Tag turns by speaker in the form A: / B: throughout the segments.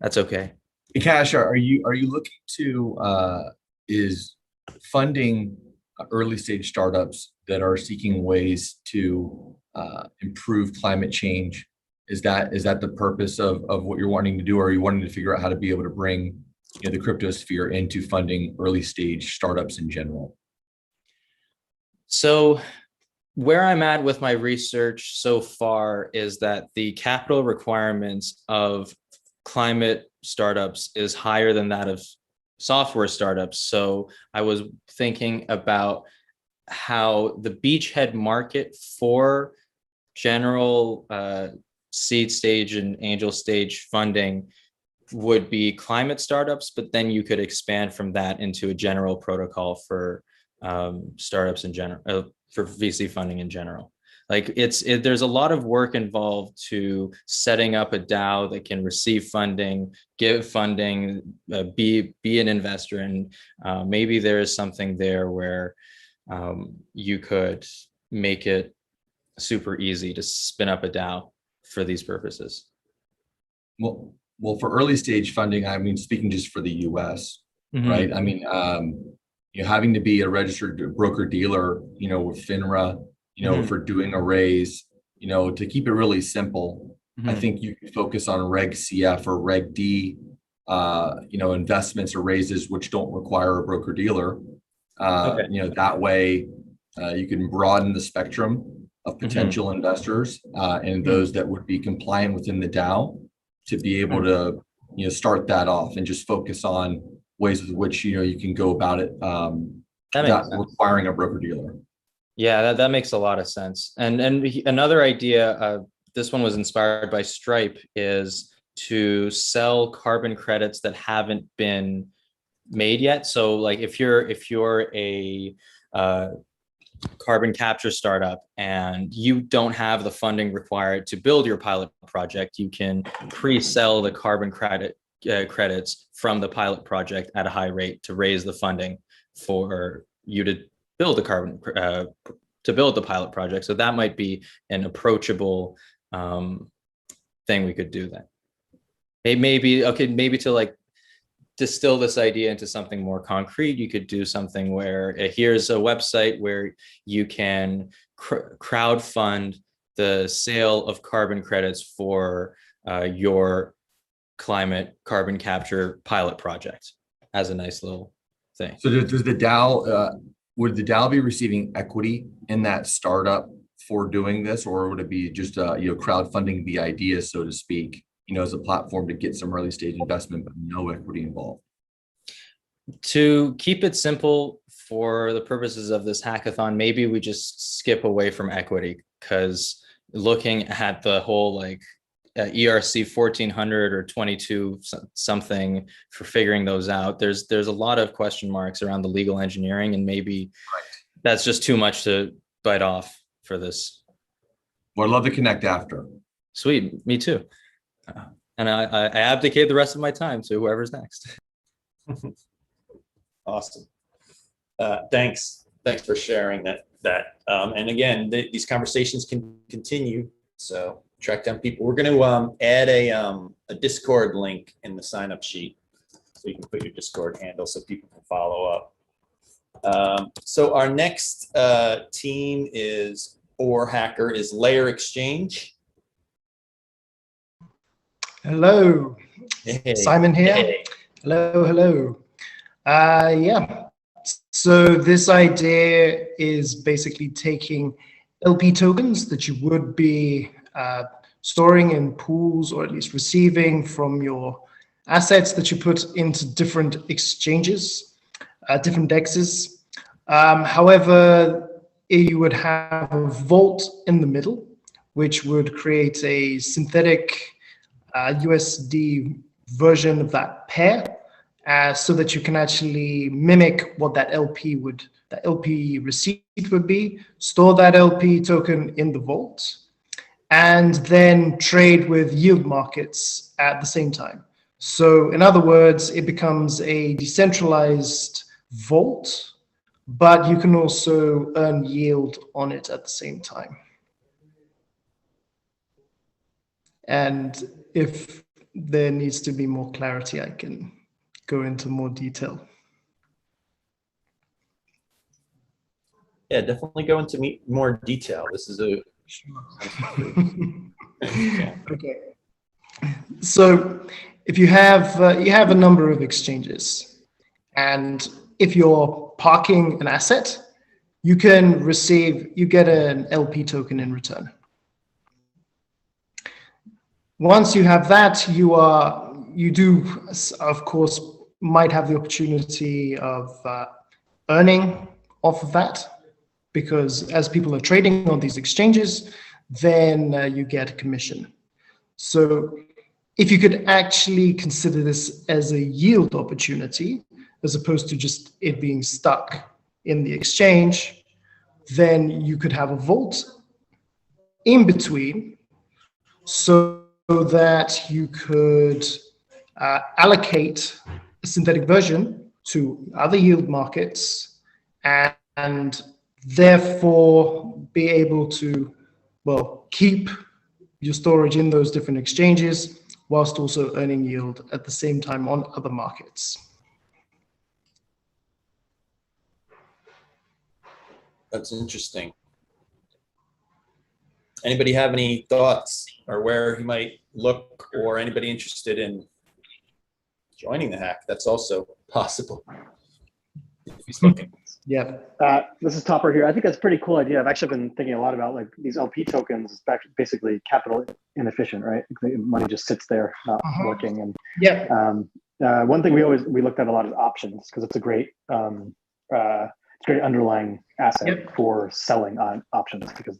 A: That's okay.
B: Hey, Cash, are you looking to is funding early stage startups that are seeking ways to improve climate change? Is that the purpose of what you're wanting to do, or are you wanting to figure out how to be able to bring the cryptosphere into funding early stage startups in general?
A: So where I'm at with my research so far is that the capital requirements of climate startups is higher than that of software startups. So I was thinking about how the beachhead market for general seed stage and angel stage funding would be climate startups, but then you could expand from that into a general protocol for startups in general, for VC funding in general. Like there's a lot of work involved to setting up a DAO that can receive funding, give funding, be an investor, and maybe there is something there where you could make it super easy to spin up a DAO for these purposes.
B: Well, for early stage funding, I mean, speaking just for the US, right?
A: Mm-hmm.
B: I mean, having to be a registered broker dealer, with FINRA,
A: Mm-hmm.
B: for doing a raise, to keep it really simple, I
A: Mm-hmm.
B: think you can focus on Reg CF or Reg D, investments or raises which don't require a broker dealer.
A: Okay.
B: That way, you can broaden the spectrum of
A: Mm-hmm.
B: potential investors and
A: Mm-hmm.
B: those that would be compliant within the DAO to be able to start that off and just focus on ways with which you can go about it
A: That
B: without
A: makes sense.
B: requiring a broker dealer.
A: Yeah, that makes a lot of sense. And another idea, this one was inspired by Stripe, is to sell carbon credits that haven't been made yet. So like if you're a carbon capture startup and you don't have the funding required to build your pilot project, you can pre-sell the carbon credits from the pilot project at a high rate to raise the funding for you to build the to build the pilot project. So that might be an approachable thing we could do then. Maybe okay, maybe to like distill this idea into something more concrete, you could do something where here's a website where you can crowd fund the sale of carbon credits for your climate carbon capture pilot project as a nice little thing.
B: So does the DAO would the DAO be receiving equity in that startup for doing this, or would it be just crowdfunding the idea, so to speak, as a platform to get some early stage investment but no equity involved?
A: To keep it simple for the purposes of this hackathon, maybe we just skip away from equity, because looking at the whole like ERC 1400 or 22 something for figuring those out, there's a lot of question marks around the legal engineering, and maybe that's just too much to bite off for this.
B: Well, I'd love to connect after.
A: Sweet, me too. And I abdicate the rest of my time to whoever's next.
C: Awesome. Thanks for sharing that. And again, these conversations can continue. So track down people. We're going to add a Discord link in the sign up sheet, so you can put your Discord handle so people can follow up. So our next team is, or hacker, is Layer Exchange.
D: Hello,
C: Hey.
D: Simon here.
C: Hey.
D: Hello. Yeah, so this idea is basically taking LP tokens that you would be storing in pools, or at least receiving from your assets that you put into different exchanges, different dexes. However, you would have a vault in the middle, which would create a synthetic USD version of that pair, so that you can actually mimic what that LP receipt would be, store that LP token in the vault, and then trade with yield markets at the same time. So in other words, it becomes a decentralized vault, but you can also earn yield on it at the same time. And if there needs to be more clarity, I can go into more detail.
C: Yeah, definitely go into more detail. This is a
D: Sure.
C: yeah.
D: Okay. So if you have a number of exchanges, and if you're parking an asset, you get an LP token in return. Once you have that, you do, of course, might have the opportunity of earning off of that, because as people are trading on these exchanges, then you get a commission. So if you could actually consider this as a yield opportunity, as opposed to just it being stuck in the exchange, then you could have a vault in between, so that you could allocate a synthetic version to other yield markets, and therefore be able to, well, keep your storage in those different exchanges whilst also earning yield at the same time on other markets.
C: That's interesting. Anybody have any thoughts or where he might look, or anybody interested in joining the hack? That's also possible if he's looking.
D: Yeah.
E: This is Topper here. I think that's a pretty cool idea. I've actually been thinking a lot about like these LP tokens, basically capital inefficient, right? The money just sits there not working. And
D: Yeah.
E: one thing we looked at a lot is options, because it's a great underlying asset for selling on options, because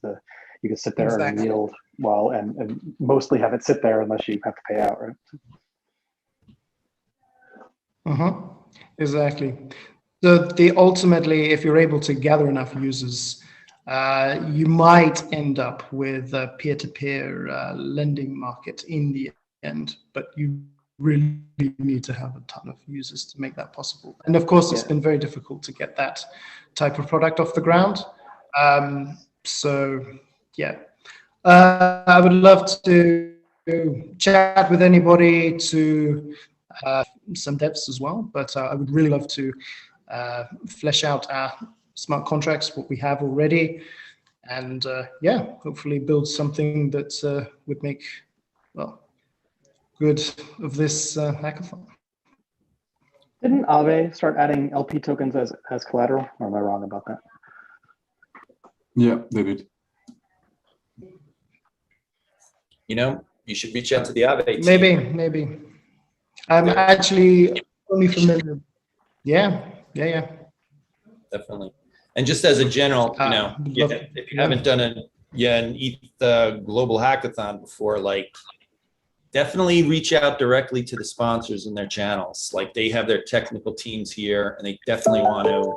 E: you can sit there and yield well and mostly have it sit there unless you have to pay out, right?
D: Exactly. So ultimately, if you're able to gather enough users, you might end up with a peer-to-peer lending market in the end, but you really need to have a ton of users to make that possible. And of course, it's been very difficult to get that type of product off the ground. So yeah, I would love to chat with anybody, to some devs as well, but I would really love to flesh out our smart contracts, what we have already, and yeah, hopefully build something that would make, well, good of this hackathon.
E: Didn't Aave start adding LP tokens as collateral, or am I wrong about that?
F: Yeah, they did.
C: You know, you should reach out to the Aave team.
D: Maybe. I'm actually only familiar. Yeah.
C: Definitely. And just as a general, you know, if you haven't done an ETH global hackathon before, like, definitely reach out directly to the sponsors and their channels. Like, they have their technical teams here, and they definitely want to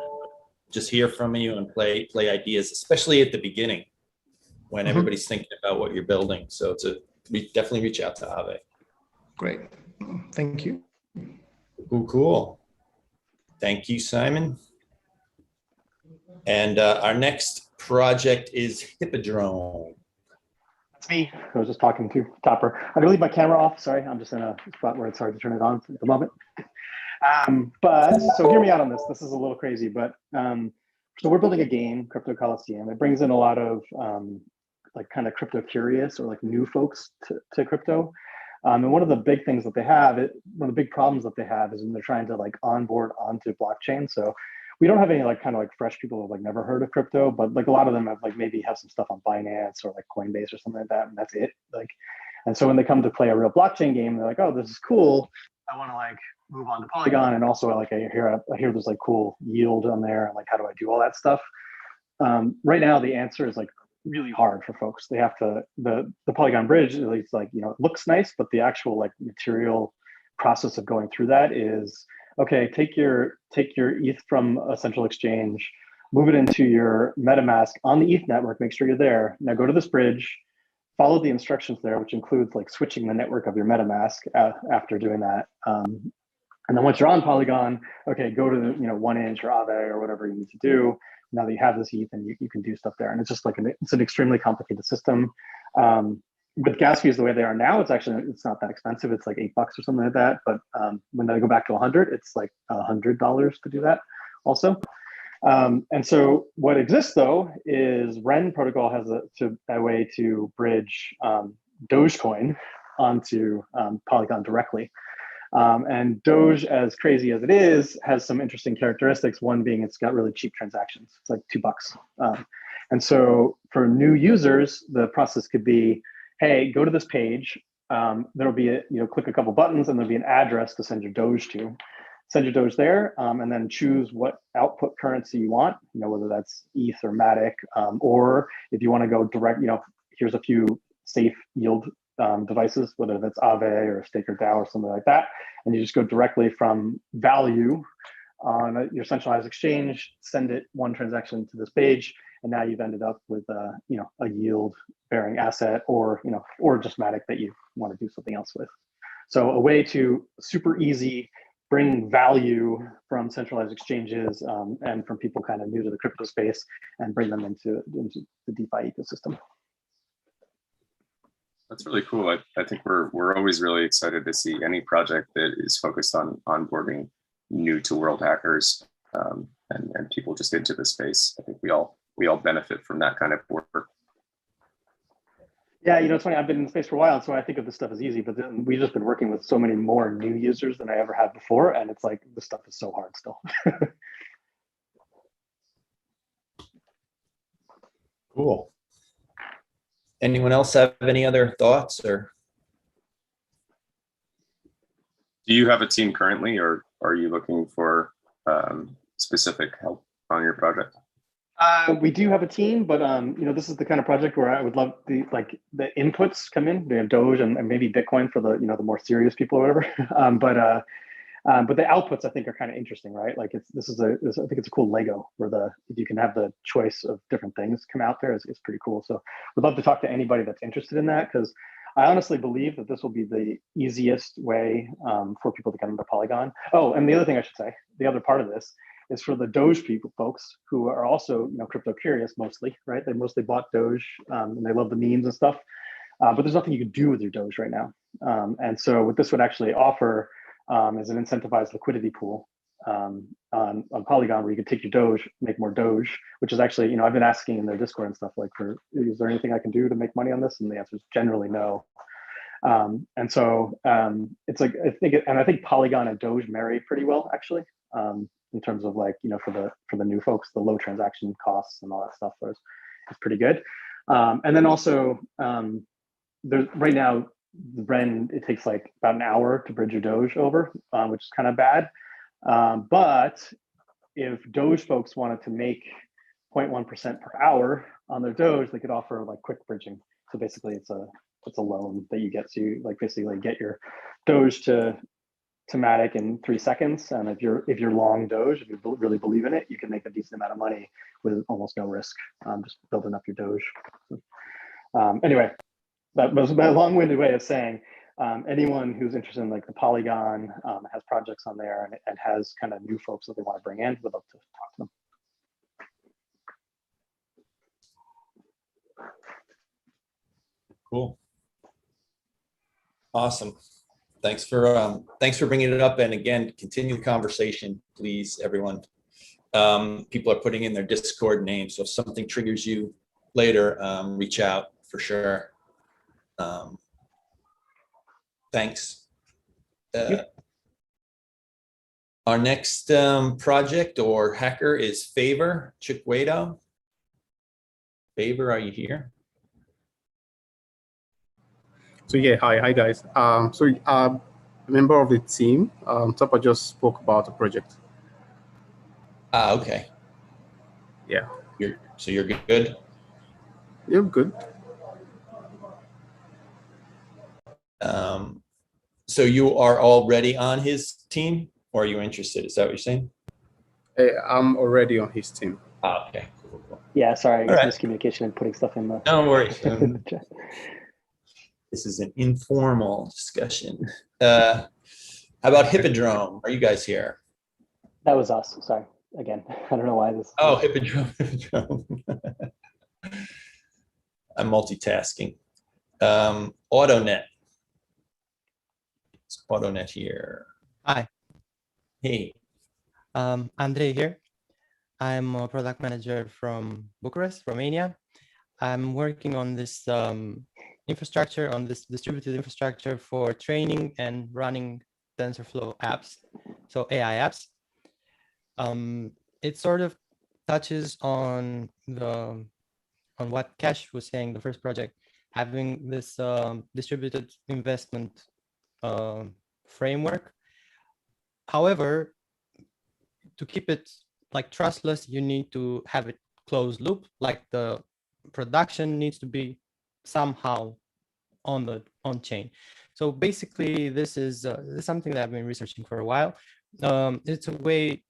C: just hear from you and play ideas, especially at the beginning when everybody's thinking about what you're building. So definitely reach out to Aave.
D: Great. Thank you.
C: Cool. Thank you, Simon. And our next project is Hippodrome.
E: That's me. I was just talking to Topper. I'm gonna leave my camera off. Sorry, I'm just in a spot where it's hard to turn it on at the moment. But so hear me out on this. This is a little crazy, but so we're building a game, Crypto Coliseum. It brings in a lot of like kind of crypto curious or like new folks to crypto. And one of the big things that they have, one of the big problems that they have is when they're trying to like onboard onto blockchain. So we don't have any like kind of like fresh people who have like never heard of crypto, but like a lot of them have like maybe have some stuff on Binance or like Coinbase or something like that, and that's it. Like, and so when they come to play a real blockchain game, they're like, oh, this is cool. I want to like move on to Polygon, and also like I hear there's like cool yield on there, and like how do I do all that stuff? Right now, the answer is like really hard for folks. They have to the Polygon bridge, at least, like, you know, it looks nice, but the actual like material process of going through that is, okay, take your ETH from a central exchange, move it into your MetaMask on the ETH network, make sure you're there. Now go to this bridge, follow the instructions there, which includes like switching the network of your MetaMask after doing that. And then once you're on Polygon, okay, go to the 1inch or Aave or whatever you need to do. Now that you have this ETH, and you can do stuff there. And it's just like it's an extremely complicated system. with gas fees the way they are now, it's not that expensive. It's like $8 or something like that. But when they go back to 100, it's like $100 to do that also. And so what exists though is Ren protocol has a way to bridge Dogecoin onto Polygon directly. And Doge, as crazy as it is, has some interesting characteristics. One being it's got really cheap transactions. It's like $2. And so for new users, the process could be, hey, go to this page. There'll be click a couple buttons and there'll be an address to send your Doge to. Send your Doge there, and then choose what output currency you want, whether that's ETH or Matic, or if you want to go direct, here's a few safe yield devices, whether that's Aave or Stake or DAO or something like that. And you just go directly from value on your centralized exchange, send it one transaction to this page, and now you've ended up with a yield bearing asset or just Matic that you want to do something else with. So a way to super easy bring value from centralized exchanges and from people kind of new to the crypto space and bring them into the DeFi ecosystem.
G: That's really cool. I think we're always really excited to see any project that is focused on onboarding new to world hackers and people just into the space. I think we all benefit from that kind of work.
E: Yeah, it's funny. I've been in the space for a while, so I think of this stuff as easy. But then we've just been working with so many more new users than I ever had before, and it's like this stuff is so hard still.
C: Cool. Anyone else have any other thoughts or?
G: Do you have a team currently, or are you looking for specific help on your project?
E: We do have a team, but this is the kind of project where I would love the inputs come in. We have Doge and maybe Bitcoin for the the more serious people or whatever. But the outputs I think are kind of interesting, right? Like I think it's a cool Lego where if you can have the choice of different things come out there, it's pretty cool. So we'd love to talk to anybody that's interested in that, because I honestly believe that this will be the easiest way for people to get into Polygon. Oh, and the other thing I should say, the other part of this is for the Doge folks who are also crypto curious mostly, right? They mostly bought Doge and they love the memes and stuff, but there's nothing you can do with your Doge right now. And so what this would actually offer is an incentivized liquidity pool on Polygon where you could take your Doge, make more Doge, which is actually, I've been asking in their Discord and stuff like, is there anything I can do to make money on this? And the answer is generally no. And so it's like, I think Polygon and Doge marry pretty well actually. In terms of like, for the new folks, the low transaction costs and all that stuff is pretty good. And then also there's right now, Ren, it takes like about an hour to bridge your Doge over, which is kind of bad. But if Doge folks wanted to make 0.1% per hour on their Doge, they could offer like quick bridging. So basically it's a loan that you get to like basically get your Doge to Matic in 3 seconds. And if you're long Doge, if you really believe in it, you can make a decent amount of money with almost no risk, just building up your Doge. So, anyway, that was a long-winded way of saying anyone who's interested in like the Polygon, has projects on there and has kind of new folks that they want to bring in, would love to talk to them.
C: Cool. Awesome. Thanks for bringing it up. And again, continue the conversation, please, everyone. People are putting in their Discord names. So if something triggers you later, reach out for sure. Thanks. Our next project or hacker is Favor Chiquedo. Favor, are you here?
H: So yeah, hi guys. So a member of the team. Topper just spoke about the project.
C: Okay.
H: Yeah.
C: You're good.
H: Yeah, good.
C: So you are already on his team, or are you interested? Is that what you're saying?
H: I'm already on his team.
C: Okay. Cool.
E: Yeah, sorry, I guess
C: All right.
E: miscommunication and putting stuff in the.
C: No worries.
E: in the chat.
C: This is an informal discussion. How about Hippodrome? Are you guys here?
E: That was us. Sorry. Again, I don't know why this.
C: Oh, Hippodrome. I'm multitasking. AutoNet. It's AutoNet here.
I: Hi,
C: Hey,
I: Andre here. I'm a product manager from Bucharest, Romania. I'm working on this infrastructure, on this distributed infrastructure for training and running TensorFlow apps, so AI apps. It sort of touches on what Cash was saying, the first project, having this distributed investment framework. However, to keep it like trustless, you need to have it closed loop, like the production needs to be somehow on chain. So basically, this is something that I've been researching for a while. It's a way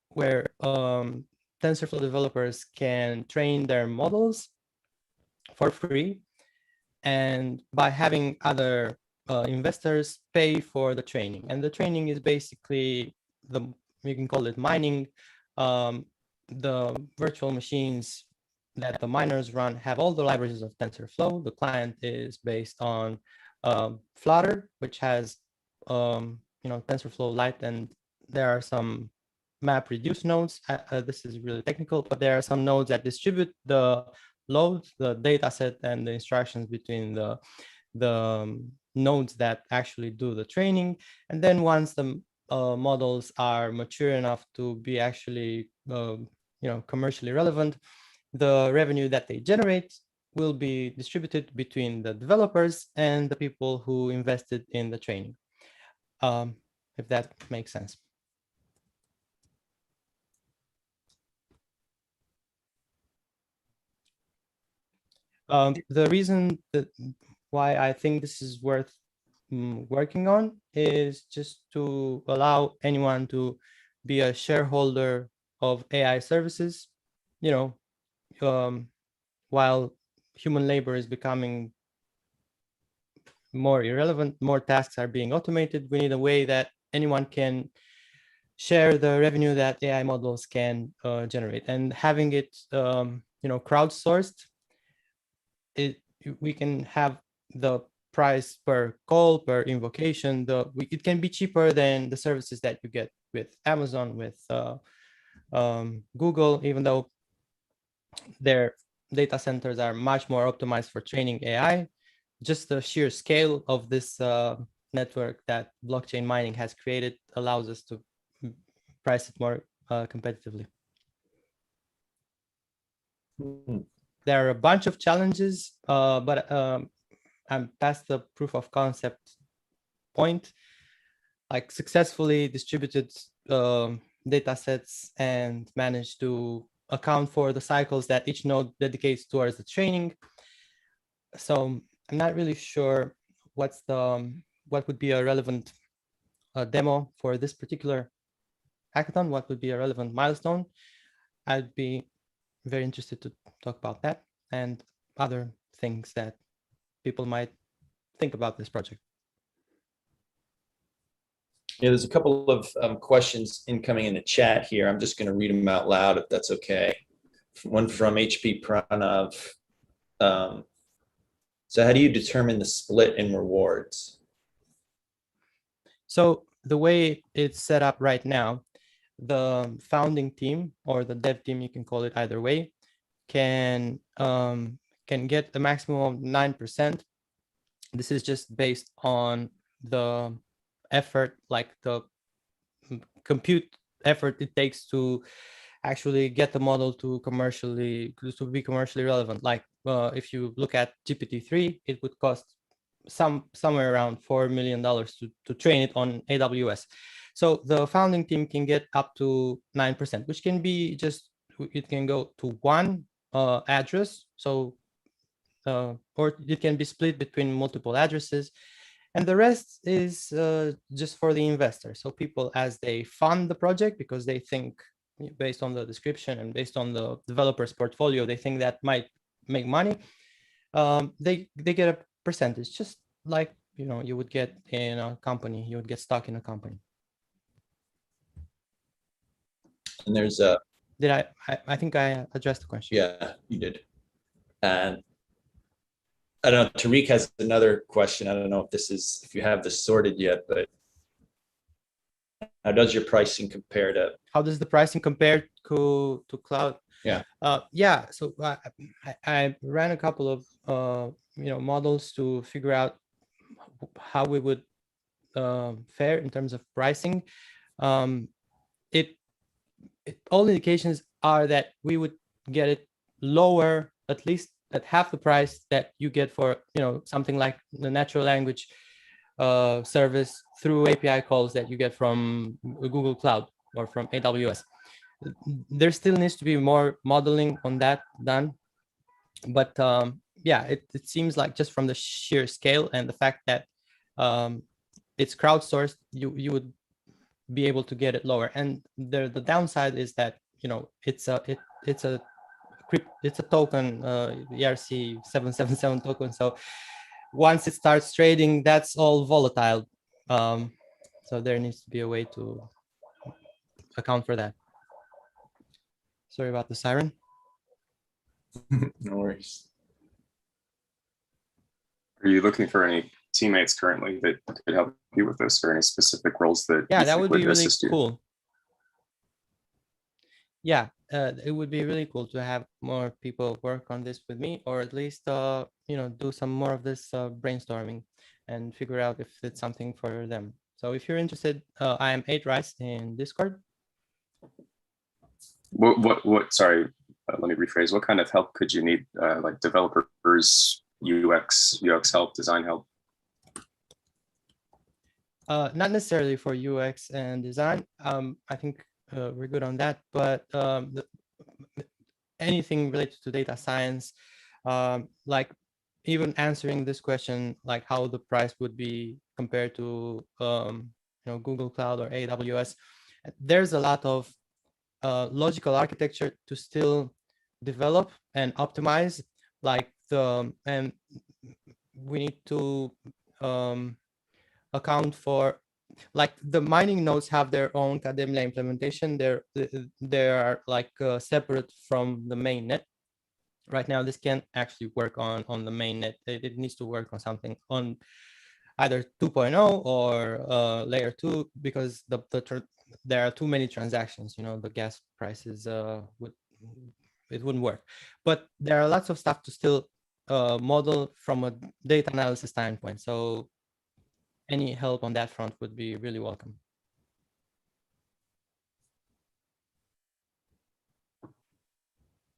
I: where TensorFlow developers can train their models for free, and by having other investors pay for the training. And the training is basically you can call it mining. The virtual machines that the miners run have all the libraries of TensorFlow. The client is based on Flutter, which has TensorFlow Lite, and there are some map reduce nodes. This is really technical, but there are some nodes that distribute the load, the data set, and the instructions between the nodes that actually do the training. And then once the models are mature enough to be actually commercially relevant, the revenue that they generate will be distributed between the developers and the people who invested in the training, if that makes sense. The reason why I think this is worth working on is just to allow anyone to be a shareholder of AI services. While human labor is becoming more irrelevant, more tasks are being automated, we need a way that anyone can share the revenue that AI models can generate. And having it crowdsourced, we can have the price per call, per invocation. It can be cheaper than the services that you get with Amazon, with Google, even though their data centers are much more optimized for training AI. Just the sheer scale of this network that blockchain mining has created allows us to price it more competitively. There are a bunch of challenges, but I'm past the proof of concept point. Like successfully distributed data sets and manage to account for the cycles that each node dedicates towards the training. So I'm not really sure what would be a relevant demo for this particular hackathon. What would be a relevant milestone? I'd be very interested to talk about that and other things that people might think about this project.
C: Yeah, there's a couple of questions incoming in the chat here. I'm just going to read them out loud if that's okay. One from HP Pranav. So how do you determine the split in rewards?
I: So the way it's set up right now, the founding team or the dev team, you can call it either way, can get a maximum of 9%. This is just based on the effort, like the compute effort it takes to actually get the model to be commercially relevant. Like if you look at GPT-3, it would cost somewhere around $4 million to train it on AWS. So the founding team can get up to 9%, which can be it can go to one address. So or it can be split between multiple addresses. And the rest is just for the investor. So people, as they fund the project, because they think, based on the description and based on the developer's portfolio, they think that might make money, they get a percentage, just like you would get in a company, you would get stock in a company.
C: And there's
I: I think I addressed the question.
C: Yeah, you did. And I don't know, Tariq has another question. I don't know if you have this sorted yet, but how does your pricing compare to?
I: How does the pricing compare to cloud?
C: Yeah.
I: Yeah. So I ran a couple of models to figure out how we would fare in terms of pricing. All indications are that we would get it lower, at least at half the price that you get for something like the natural language service through API calls that you get from Google Cloud or from AWS. There still needs to be more modeling on that done, but yeah, it seems like just from the sheer scale and the fact that it's crowdsourced, you would be able to get it lower. And the downside is that it's a token, ERC 777 token. So once it starts trading, that's all volatile. So there needs to be a way to account for that. Sorry about the siren.
C: No worries.
G: Are you looking for any teammates currently that could help you with this, or any specific roles that
I: Yeah,
G: you
I: that
G: think
I: would be really
G: assist you?
I: cool. Yeah, it would be really cool to have more people work on this with me, or at least do some more of this brainstorming and figure out if it's something for them. So if you're interested, I am 8rice in Discord.
G: Sorry, let me rephrase. What kind of help could you need? Like developers, UX help, design help?
I: Not necessarily for UX and design. I think we're good on that, but anything related to data science, like even answering this question, like how the price would be compared to Google Cloud or AWS. There's a lot of logical architecture to still develop and optimize, and we need to account for, like, the mining nodes have their own Kademlia implementation. They are like separate from the main net. Right now, this can't actually work on the main net. It needs to work on something on either 2.0 or layer 2, because there are too many transactions. The gas prices it wouldn't work. But there are lots of stuff to still model from a data analysis standpoint. So any help on that front would be really welcome.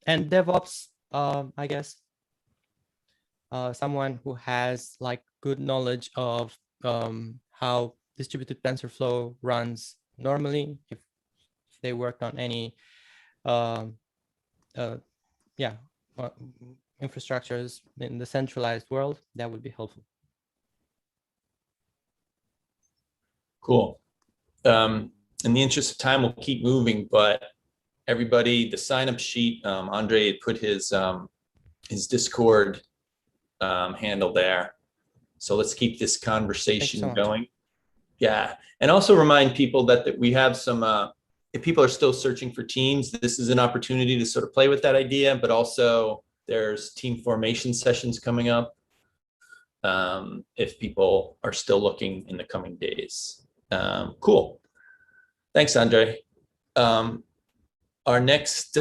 I: And DevOps, I guess, someone who has like good knowledge of how distributed TensorFlow runs normally, if they worked on any infrastructures in the centralized world, that would be helpful.
C: Cool. In the interest of time, we'll keep moving, but everybody, the sign-up sheet, Andre had put his Discord handle there. So let's keep this conversation going. Yeah, and also remind people that we have some, if people are still searching for teams, this is an opportunity to sort of play with that idea, but also there's team formation sessions coming up if people are still looking in the coming days. Cool. Thanks, Andre. Our next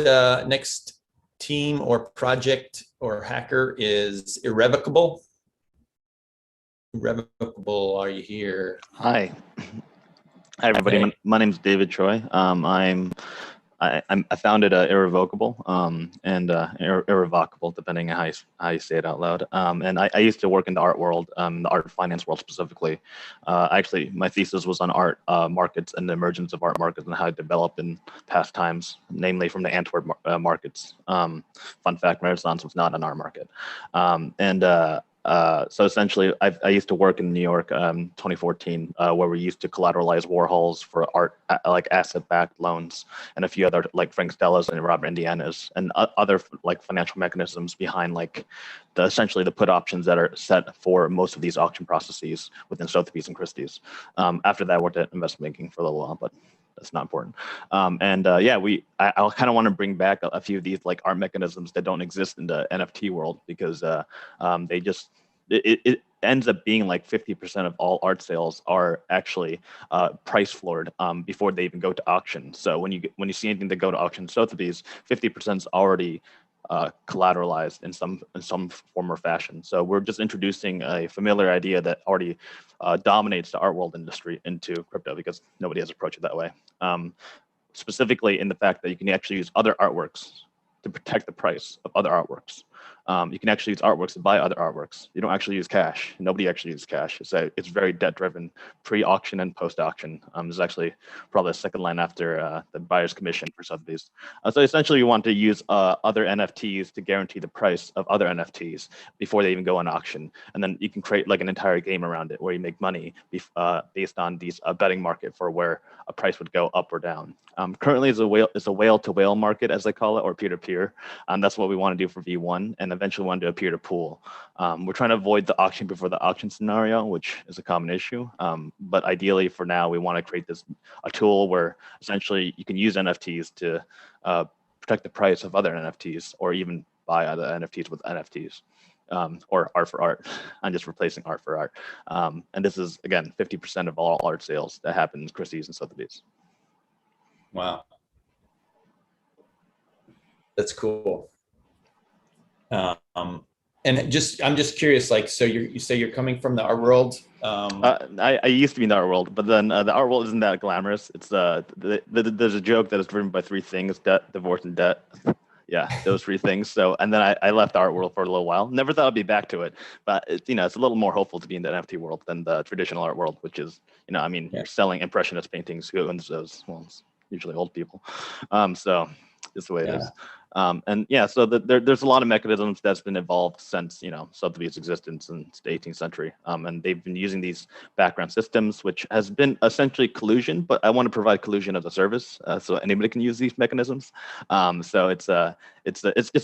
C: team or project or hacker is Irrevocable. Irrevocable, are you here?
J: Hi. Hi, everybody.
C: Hey.
J: My name's David Troy. I founded Irrevocable and Irrevocable, depending on how you say it out loud. And I used to work in the art world, the art finance world specifically. Actually, my thesis was on art markets and the emergence of art markets and how it developed in past times, namely from the Antwerp markets. Fun fact, Renaissance was not an art market. So essentially, I used to work in New York, 2014, where we used to collateralize Warhols for art, like asset-backed loans, and a few other like Frank Stella's and Robert Indiana's, and other like financial mechanisms behind like essentially the put options that are set for most of these auction processes within Sotheby's and Christie's. After that, I worked at investment banking for a little while, but that's not important. Yeah, I kind of want to bring back a few of these like art mechanisms that don't exist in the NFT world, because they just it ends up being like 50% of all art sales are actually price floored before they even go to auction. So when you see anything that go to auction, Sotheby's, 50% is already collateralized in some form or fashion. So we're just introducing a familiar idea that already dominates the art world industry into crypto, because nobody has approached it that way. Specifically in the fact that you can actually use other artworks to protect the price of other artworks. You can actually use artworks to buy other artworks. You don't actually use cash. Nobody actually uses cash. It's very debt driven, pre-auction and post-auction. There's actually probably a second line after the buyer's commission for Sotheby's. So essentially you want to use other NFTs to guarantee the price of other NFTs before they even go on auction. And then you can create like an entire game around it where you make money based on these betting market for where a price would go up or down. Currently it's a whale to whale market, as they call it, or peer-to-peer. That's what we want to do for V1, and eventually want to do a peer-to-pool. We're trying to avoid the auction before the auction scenario, which is a common issue. But ideally for now, we want to create a tool where essentially you can use NFTs to protect the price of other NFTs, or even buy other NFTs with NFTs. Or art for art. I'm just replacing art for art. And this is, again, 50% of all art sales that happens Christie's and Sotheby's.
C: Wow. That's cool. And I'm just curious, like, so you say you're coming from the art world.
J: I used to be in the art world, but then the art world isn't that glamorous. It's there's a joke that is driven by three things: debt, divorce, and debt. Yeah, those three things. So, and then I left the art world for a little while. Never thought I'd be back to it, but it's a little more hopeful to be in the NFT world than the traditional art world, which is, you're selling impressionist paintings. Who owns those? Well, it's usually old people. So it's the way it is. And yeah, so there's a lot of mechanisms that's been evolved since, Sotheby's existence since the 18th century. And they've been using these background systems, which has been essentially collusion, but I want to provide collusion as a service, so anybody can use these mechanisms. So it's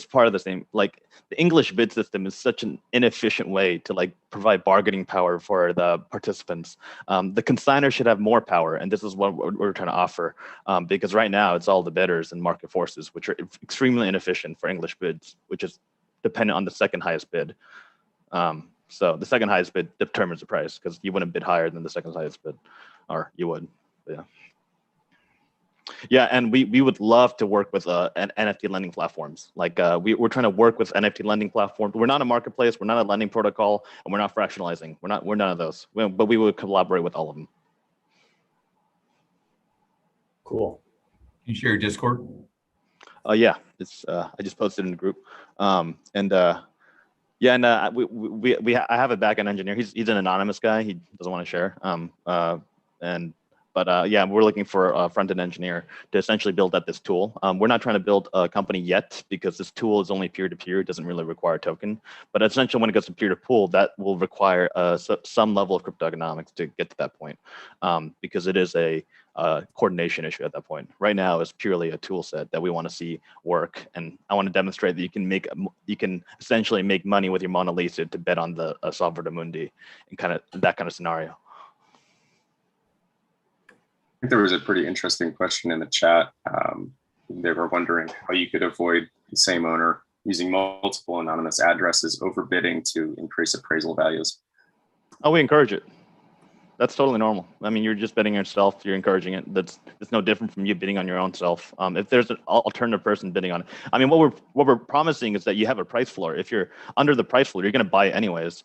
J: part of the same, like the English bid system is such an inefficient way to like provide bargaining power for the participants. The consignor should have more power, and this is what we're trying to offer, because right now it's all the bidders and market forces, which are extremely inefficient for English bids, which is dependent on the second highest bid. So the second highest bid determines the price, because you wouldn't bid higher than the second highest bid, or you would. But yeah. Yeah, and we would love to work with NFT lending platforms. Like we're trying to work with NFT lending platforms. We're not a marketplace, we're not a lending protocol, and we're not fractionalizing. We're none of those. But we would collaborate with all of them.
C: Cool.
B: Can you share your Discord?
J: Yeah, it's I just posted in the group. I have a backend engineer. He's an anonymous guy. He doesn't want to share. Yeah, we're looking for a front-end engineer to essentially build up this tool. We're not trying to build a company yet, because this tool is only peer-to-peer. It doesn't really require a token. But essentially, when it goes to peer-to-pool, that will require some level of crypto economics to get to that point, because it is a coordination issue at that point. Right now, it's purely a tool set that we want to see work, and I want to demonstrate that you can essentially make money with your Mona Lisa to bet on the Salvator Mundi, and kind of that kind of scenario.
G: I think there was a pretty interesting question in the chat. They were wondering how you could avoid the same owner using multiple anonymous addresses overbidding to increase appraisal values.
J: Oh, we encourage it. That's totally normal. I mean, you're just bidding yourself. You're encouraging it. It's no different from you bidding on your own self. If there's an alternative person bidding on it, I mean, what we're promising is that you have a price floor. If you're under the price floor, you're going to buy it anyways.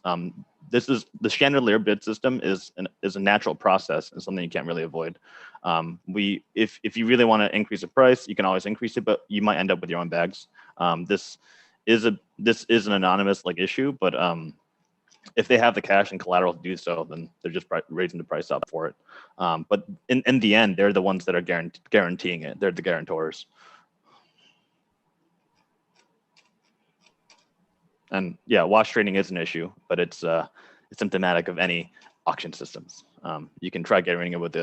J: This is the chandelier bid system is a natural process and something you can't really avoid. If you really want to increase the price, you can always increase it, but you might end up with your own bags. This is an anonymous issue, but if they have the cash and collateral to do so, then they're just raising the price up for it. But in the end, they're the ones that are guaranteeing it. They're the guarantors. And yeah, wash trading is an issue, but it's symptomatic of any auction systems. You can try getting it with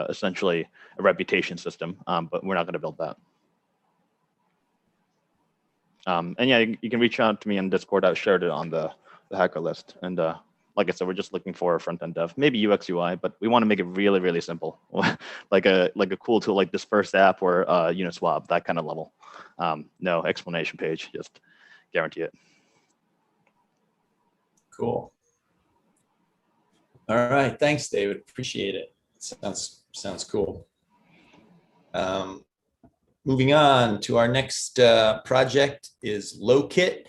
J: essentially a reputation system, but we're not going to build that. And yeah, you can reach out to me on Discord. I've shared it on the hacker list. And like I said, we're just looking for a front-end dev, maybe UX UI, but we want to make it really, really simple. like a cool tool like Disperse app or Uniswap, that kind of level. No explanation page, just guarantee it.
C: Cool. All right, thanks, David. Appreciate it. Sounds cool. Moving on to our next project is LowKit.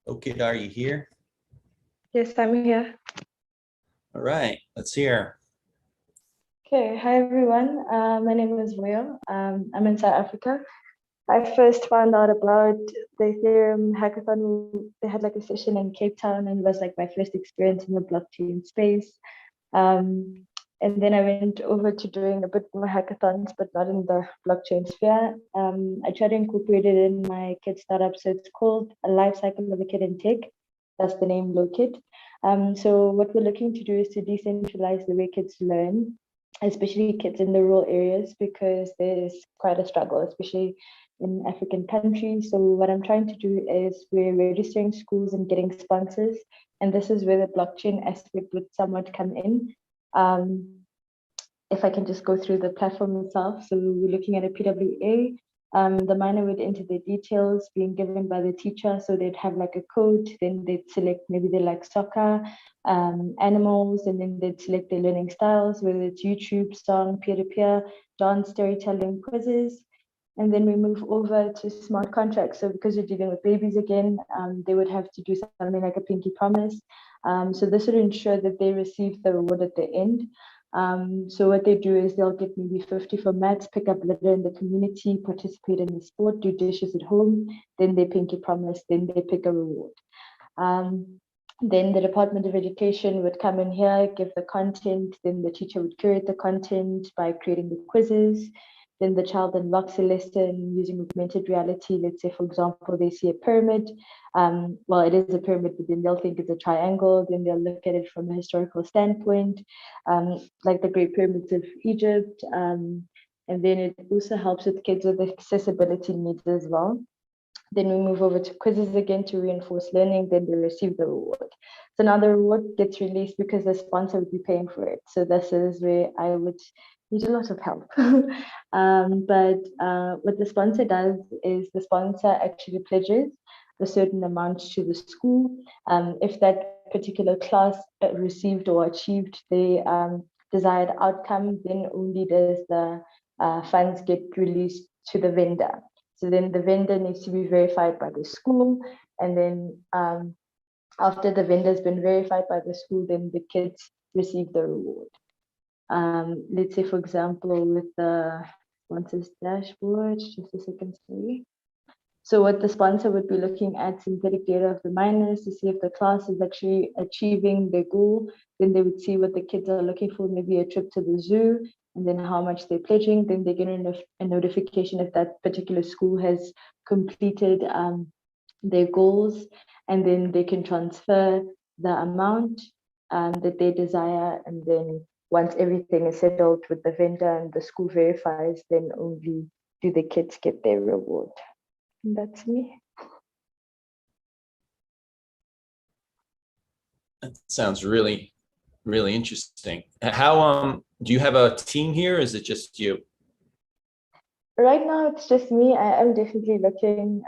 C: LowKit, are you here?
K: Yes, I'm here.
C: All right, let's hear.
K: Okay, hi everyone. My name is Voyo. I'm in South Africa. I first found out about the Ethereum hackathon. They had like a session in Cape Town, and it was like my first experience in the blockchain space. And then I went over to doing a bit more hackathons, but not in the blockchain sphere. I tried to incorporate it in my kid startup. So it's called A Life Cycle of a Kid in Tech. That's the name, LowKit. So what we're looking to do is to decentralize the way kids learn, especially kids in the rural areas, because there's quite a struggle, especially in African countries. So what I'm trying to do is we're registering schools and getting sponsors. And this is where the blockchain aspect would somewhat come in. If I can just go through the platform itself. So we're looking at a PWA. The minor would enter the details being given by the teacher. So they'd have like a code, then they'd select, maybe they like soccer, animals, and then they'd select their learning styles, whether it's YouTube, song, peer-to-peer, dance, storytelling, quizzes. And then we move over to smart contracts. So because you're dealing with babies again, they would have to do something like a pinky promise. So this would ensure that they receive the reward at the end. So what they do is they'll get maybe 50 for maths, pick up litter in the community, participate in the sport, do dishes at home, then they pinky promise, then they pick a reward. Then the Department of Education would come in here, give the content, then the teacher would curate the content by creating the quizzes. Then the child unlocks a lesson using augmented reality. Let's say, for example, they see a pyramid. Well, it is a pyramid, but then they'll think it's a triangle. Then they'll look at it from a historical standpoint, like the Great Pyramids of Egypt. And then it also helps with kids with accessibility needs as well. Then we move over to quizzes again to reinforce learning. Then they receive the reward. So now the reward gets released because the sponsor would be paying for it. So this is where I would need a lot of help. But what the sponsor does is the sponsor actually pledges a certain amount to the school. If that particular class received or achieved the desired outcome, then only does the funds get released to the vendor. So then the vendor needs to be verified by the school. And then after the vendor's been verified by the school, then the kids receive the reward. Let's say, for example, with the sponsor's dashboard, just a second, sorry. So what the sponsor would be looking at synthetic data of the minors to see if the class is actually achieving their goal. Then they would see what the kids are looking for, maybe a trip to the zoo, and then how much they're pledging. Then they get a notification if that particular school has completed their goals, and then they can transfer the amount that they desire. And then once everything is settled with the vendor and the school verifies, then only do the kids get their reward. And that's me.
C: That sounds really, really interesting. How do you have a team here? Or is it just you?
K: Right now, it's just me. I am definitely looking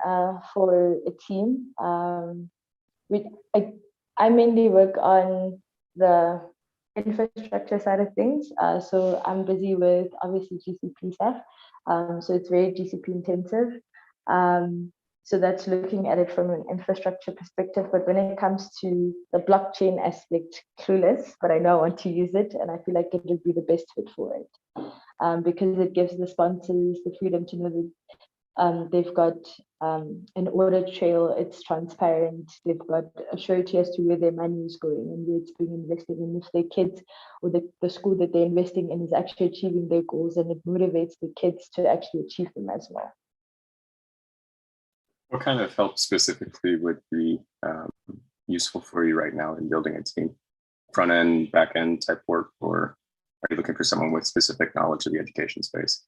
K: for a team. I mainly work on the infrastructure side of things. So I'm busy with obviously GCP stuff. So it's very GCP intensive. So that's looking at it from an infrastructure perspective. But when it comes to the blockchain aspect, clueless, but I know I want to use it, and I feel like it would be the best fit for it. Because it gives the sponsors the freedom to know that they've got an audit trail, it's transparent, they've got a surety as to where their money is going and where it's being invested in. If their kids or the school that they're investing in is actually achieving their goals, and it motivates the kids to actually achieve them as well.
G: What kind of help specifically would be useful for you right now in building a team? Front end, back end type work, or are you looking for someone with specific knowledge of the education space?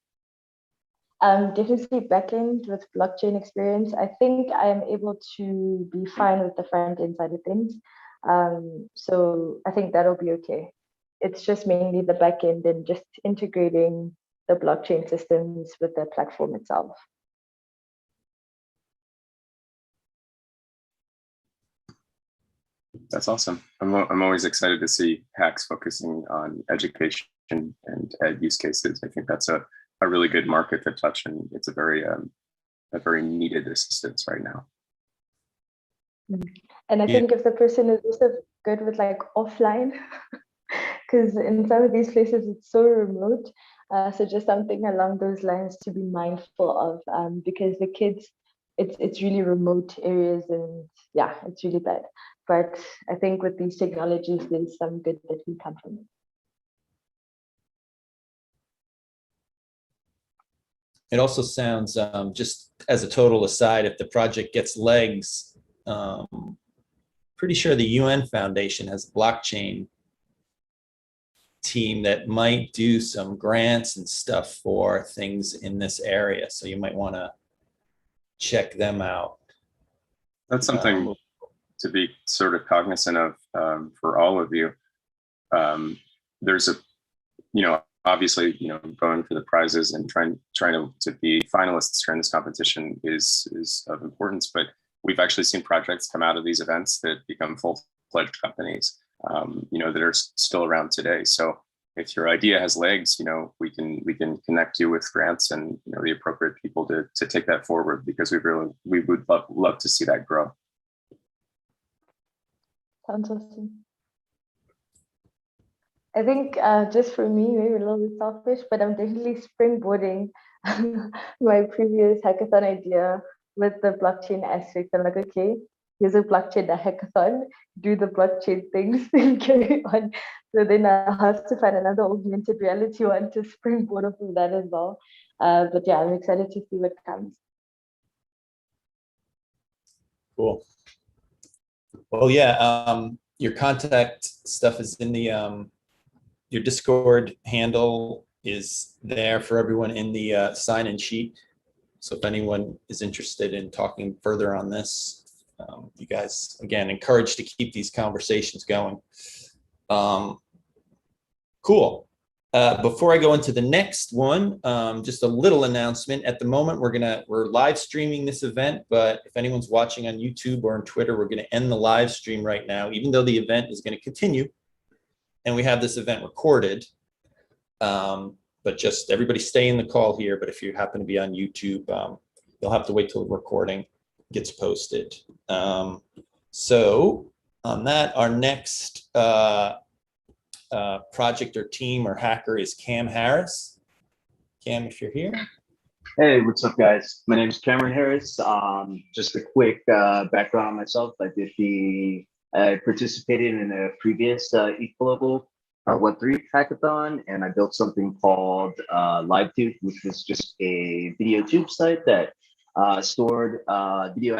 K: Definitely backend with blockchain experience. I think I am able to be fine with the front end side of things. So I think that'll be okay. it's just mainly the back end and just integrating the blockchain systems with the platform itself.
G: That's awesome. I'm always excited to see hacks focusing on education and ed use cases. I think that's a really good market to touch, and it's a very needed assistance right now.
K: And I think if the person is also good with like offline, because in some of these places it's so remote. So just something along those lines to be mindful of, because the kids, it's really remote areas, and yeah, it's really bad. But I think with these technologies, there's some good that can come from it.
C: It also sounds, just as a total aside, if the project gets legs, pretty sure the UN Foundation has a blockchain team that might do some grants and stuff for things in this area. So you might want to check them out.
G: That's something to be sort of cognizant of for all of you. There's obviously, going for the prizes and trying to be finalists during this competition is of importance, but we've actually seen projects come out of these events that become full-fledged companies, that are still around today. So if your idea has legs, we can connect you with grants and the appropriate people to take that forward, because we would love to see that grow.
K: Sounds awesome. I think just for me, maybe a little bit selfish, but I'm definitely springboarding my previous hackathon idea with the blockchain aspect. I'm like, okay, here's a blockchain hackathon, do the blockchain things and carry on. So then I have to find another augmented reality one to springboard off of that as well. But yeah, I'm excited to see what comes.
C: Cool. Well, yeah, your contact stuff is in the, your Discord handle is there for everyone in the sign-in sheet. So if anyone is interested in talking further on this, you guys, again, encouraged to keep these conversations going. Cool. Before I go into the next one, just a little announcement. At the moment, we're live streaming this event, but if anyone's watching on YouTube or on Twitter, we're gonna end the live stream right now, even though the event is gonna continue. And we have this event recorded, but just everybody stay in the call here. But if you happen to be on YouTube, you'll have to wait till the recording gets posted. So on that, our next project or team or hacker is Cam Harris. Cam, if you're here.
L: Hey, what's up, guys? My name is Cameron Harris. Just a quick background on myself. I participated in a previous Equal Web3 hackathon, and I built something called LiveTube, which was just a video tube site that stored video